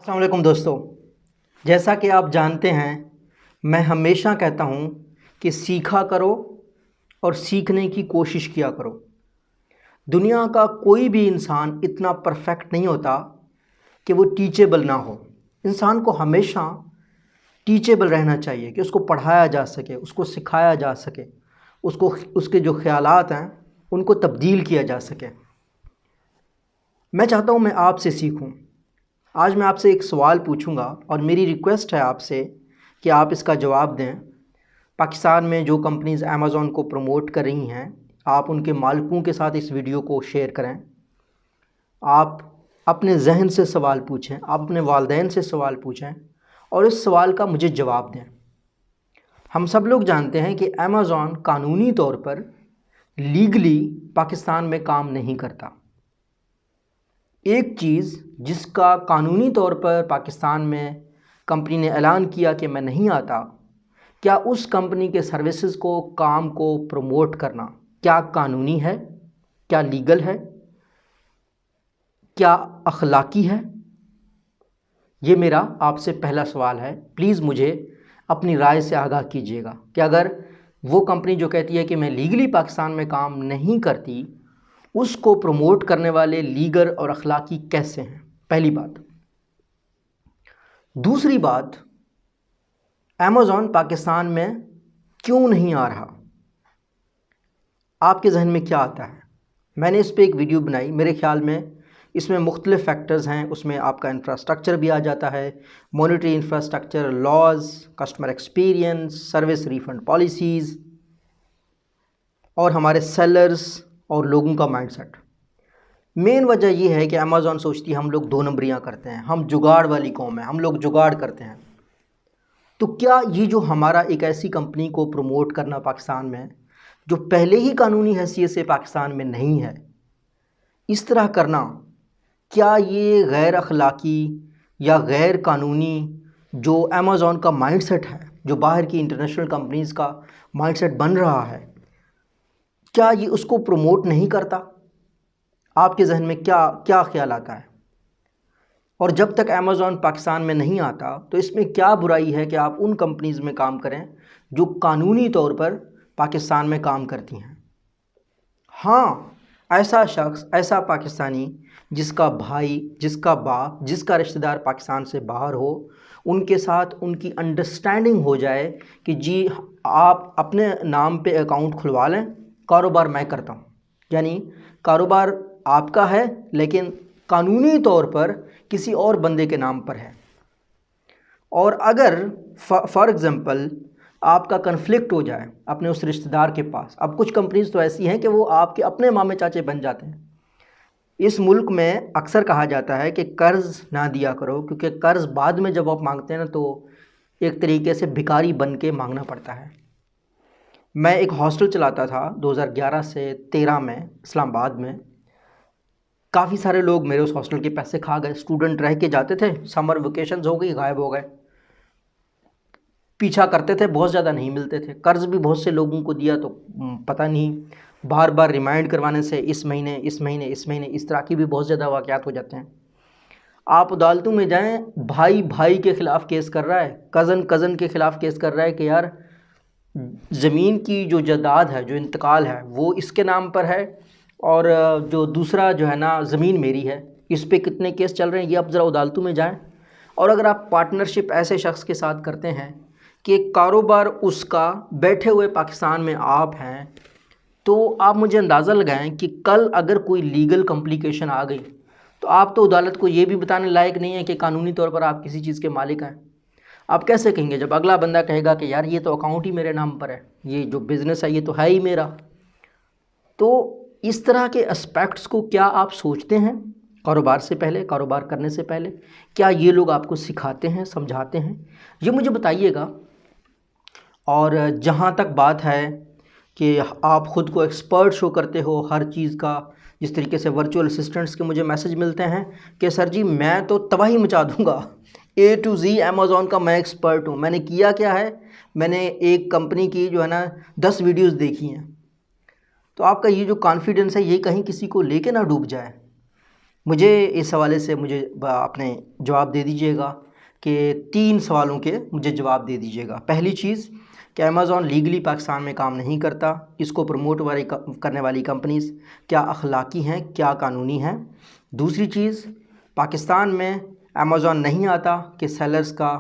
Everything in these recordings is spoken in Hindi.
अस्सलाम वालेकुम दोस्तों। जैसा कि आप जानते हैं, मैं हमेशा कहता हूँ कि सीखा करो और सीखने की कोशिश किया करो। दुनिया का कोई भी इंसान इतना परफेक्ट नहीं होता कि वो टीचेबल ना हो। इंसान को हमेशा टीचेबल रहना चाहिए कि उसको पढ़ाया जा सके, उसको सिखाया जा सके, उसको उसके जो ख़यालात हैं उनको तब्दील किया जा सके। मैं चाहता हूँ मैं आपसे सीखूँ। आज मैं आपसे एक सवाल पूछूंगा और मेरी रिक्वेस्ट है आपसे कि आप इसका जवाब दें। पाकिस्तान में जो कंपनीज़ अमेज़ॉन को प्रमोट कर रही हैं, आप उनके मालिकों के साथ इस वीडियो को शेयर करें। आप अपने जहन से सवाल पूछें, आप अपने वालिदैन से सवाल पूछें और इस सवाल का मुझे जवाब दें। हम सब लोग जानते हैं कि अमेज़ॉन कानूनी तौर पर लीगली पाकिस्तान में काम नहीं करता। एक चीज़ जिसका कानूनी तौर पर पाकिस्तान में कंपनी ने ऐलान किया कि मैं नहीं आता, क्या उस कंपनी के सर्विसेज को, काम को प्रमोट करना क्या कानूनी है, क्या लीगल है, क्या अखलाकी है? ये मेरा आपसे पहला सवाल है। प्लीज़ मुझे अपनी राय से आगाह कीजिएगा कि अगर वो कंपनी जो कहती है कि मैं लीगली पाकिस्तान में काम नहीं करती, उसको प्रमोट करने वाले लीगल और अखलाकी कैसे हैं? पहली बात। दूसरी बात, अमेज़ॉन पाकिस्तान में क्यों नहीं आ रहा? आपके जहन में क्या आता है? मैंने इस पर एक वीडियो बनाई। मेरे ख्याल में इसमें मुख्तलिफ़ फैक्टर्स हैं। उसमें आपका इंफ्रास्ट्रक्चर भी आ जाता है, monetary infrastructure, laws, customer experience, service refund policies और हमारे सेलर्स और लोगों का माइंडसेट। मेन वजह यह है कि अमेज़ॉन सोचती है हम लोग दो नंबरियाँ करते हैं, हम जुगाड़ वाली कौम है, हम लोग जुगाड़ करते हैं। तो क्या ये जो हमारा एक ऐसी कंपनी को प्रमोट करना पाकिस्तान में, जो पहले ही कानूनी हैसियत से पाकिस्तान में नहीं है, इस तरह करना, क्या ये गैर अखलाकी या गैर कानूनी जो अमेज़ॉन का माइंडसेट है, जो बाहर की इंटरनेशनल कंपनीज़ का माइंडसेट बन रहा है, क्या ये उसको प्रमोट नहीं करता? आपके जहन में क्या क्या ख्याल आता है? और जब तक अमेज़ॉन पाकिस्तान में नहीं आता तो इसमें क्या बुराई है कि आप उन कंपनीज़ में काम करें जो कानूनी तौर पर पाकिस्तान में काम करती हैं? हाँ, ऐसा शख्स, ऐसा पाकिस्तानी जिसका भाई, जिसका बाप, जिसका रिश्तेदार पाकिस्तान से बाहर हो, उनके साथ उनकी अंडरस्टैंडिंग हो जाए कि जी आप अपने नाम पे अकाउंट खुलवा लें, कारोबार मैं करता हूँ। यानी कारोबार आपका है लेकिन कानूनी तौर पर किसी और बंदे के नाम पर है। और अगर फॉर एग्ज़ाम्पल आपका कन्फ्लिक्ट हो जाए अपने उस रिश्तेदार के पास, अब कुछ कंपनीज तो ऐसी हैं कि वो आपके अपने मामे चाचे बन जाते हैं। इस मुल्क में अक्सर कहा जाता है कि कर्ज़ ना दिया करो, क्योंकि कर्ज़ बाद में जब आप मांगते हैं ना तो एक तरीके से भिखारी बन के मांगना पड़ता है। मैं एक हॉस्टल चलाता था 2011 से 13 में इस्लामाबाद में। काफ़ी सारे लोग मेरे उस हॉस्टल के पैसे खा गए। स्टूडेंट रह के जाते थे, समर वेकेशंस हो गई, गायब हो गए। पीछा करते थे, बहुत ज़्यादा नहीं मिलते थे। कर्ज़ भी बहुत से लोगों को दिया तो पता नहीं, बार बार रिमाइंड करवाने से इस महीने इस महीने इस महीने इस तरह की भी बहुत ज़्यादा वाक़यात हो जाते हैं। आप अदालतों में जाएं, भाई भाई के ख़िलाफ़ केस कर रहा है, कज़न कज़न के ख़िलाफ़ केस कर रहा है कि यार ज़मीन की जो जायदाद है, जो इंतकाल है, वो इसके नाम पर है और जो दूसरा जो है ना ज़मीन मेरी है। इस पे कितने केस चल रहे हैं, ये आप ज़रा अदालतों में जाएं। और अगर आप पार्टनरशिप ऐसे शख्स के साथ करते हैं कि कारोबार उसका, बैठे हुए पाकिस्तान में आप हैं, तो आप मुझे अंदाज़ा लगाएं कि कल अगर कोई लीगल कॉम्प्लिकेशन आ गई तो आप तो अदालत को ये भी बताने लायक नहीं है कि कानूनी तौर पर आप किसी चीज़ के मालिक हैं। आप कैसे कहेंगे जब अगला बंदा कहेगा कि यार ये तो अकाउंट ही मेरे नाम पर है, ये जो बिज़नेस है ये तो है ही मेरा? तो इस तरह के एस्पेक्ट्स को क्या आप सोचते हैं कारोबार से पहले, कारोबार करने से पहले? क्या ये लोग आपको सिखाते हैं, समझाते हैं? ये मुझे बताइएगा। और जहाँ तक बात है कि आप ख़ुद को एक्सपर्ट शो करते हो हर चीज़ का, जिस तरीके से वर्चुअल असिस्टेंट्स के मुझे मैसेज मिलते हैं कि सर जी मैं तो तबाही मचा दूँगा, ए टू जी अमेज़ॉन का मैं एक्सपर्ट हूँ। मैंने किया क्या है, मैंने एक कंपनी की जो है ना 10 वीडियोज़ देखी हैं। तो आपका ये जो कॉन्फिडेंस है ये कहीं किसी को लेके ना डूब जाए। मुझे इस हवाले से मुझे आपने जवाब दे दीजिएगा कि 3 सवालों के मुझे जवाब दे दीजिएगा। पहली चीज़ कि अमेज़ॉन लीगली पाकिस्तान में काम नहीं करता, इसको प्रमोट करने वाली कंपनीज़ क्या अखलाकी हैं, क्या कानूनी हैं। दूसरी चीज़, पाकिस्तान में अमेज़ॉन नहीं आता कि सेलर्स का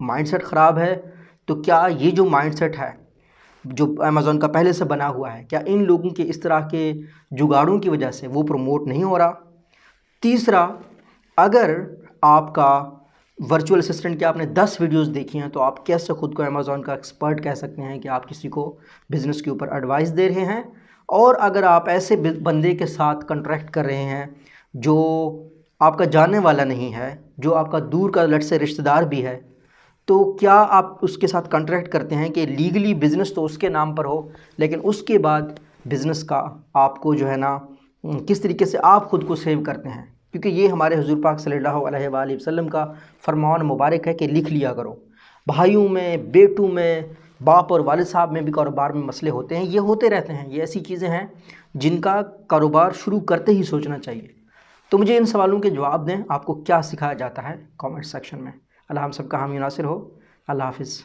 माइंडसेट ख़राब है, तो क्या ये जो माइंडसेट है जो अमेज़ॉन का पहले से बना हुआ है, क्या इन लोगों के इस तरह के जुगाड़ों की वजह से वो प्रमोट नहीं हो रहा। तीसरा, अगर आपका वर्चुअल असिस्टेंट के आपने 10 वीडियोस देखी हैं तो आप कैसे ख़ुद को अमेज़ॉन का एक्सपर्ट कह सकते हैं कि आप किसी को बिज़नेस के ऊपर एडवाइस दे रहे हैं। और अगर आप ऐसे बंदे के साथ कॉन्ट्रैक्ट कर रहे हैं जो आपका जानने वाला नहीं है, जो आपका दूर का लट से रिश्तेदार भी है, तो क्या आप उसके साथ कॉन्ट्रैक्ट करते हैं कि लीगली बिज़नेस तो उसके नाम पर हो, लेकिन उसके बाद बिज़नेस का आपको जो है ना किस तरीके से आप ख़ुद को सेव करते हैं। क्योंकि ये हमारे हुज़ूर पाक सल्लल्लाहु अलैहि वसल्लम का फरमान मुबारक है कि लिख लिया करो। भाइयों में, बेटों में, बाप और वालिद साहब में भी कारोबार में मसले होते हैं, ये होते रहते हैं। ये ऐसी चीज़ें हैं जिनका कारोबार शुरू करते ही सोचना चाहिए। तो मुझे इन सवालों के जवाब दें, आपको क्या सिखाया जाता है कमेंट सेक्शन में। अल्लाह हम सबका हामी नासिर हो। अल्लाह हाफ़िज़।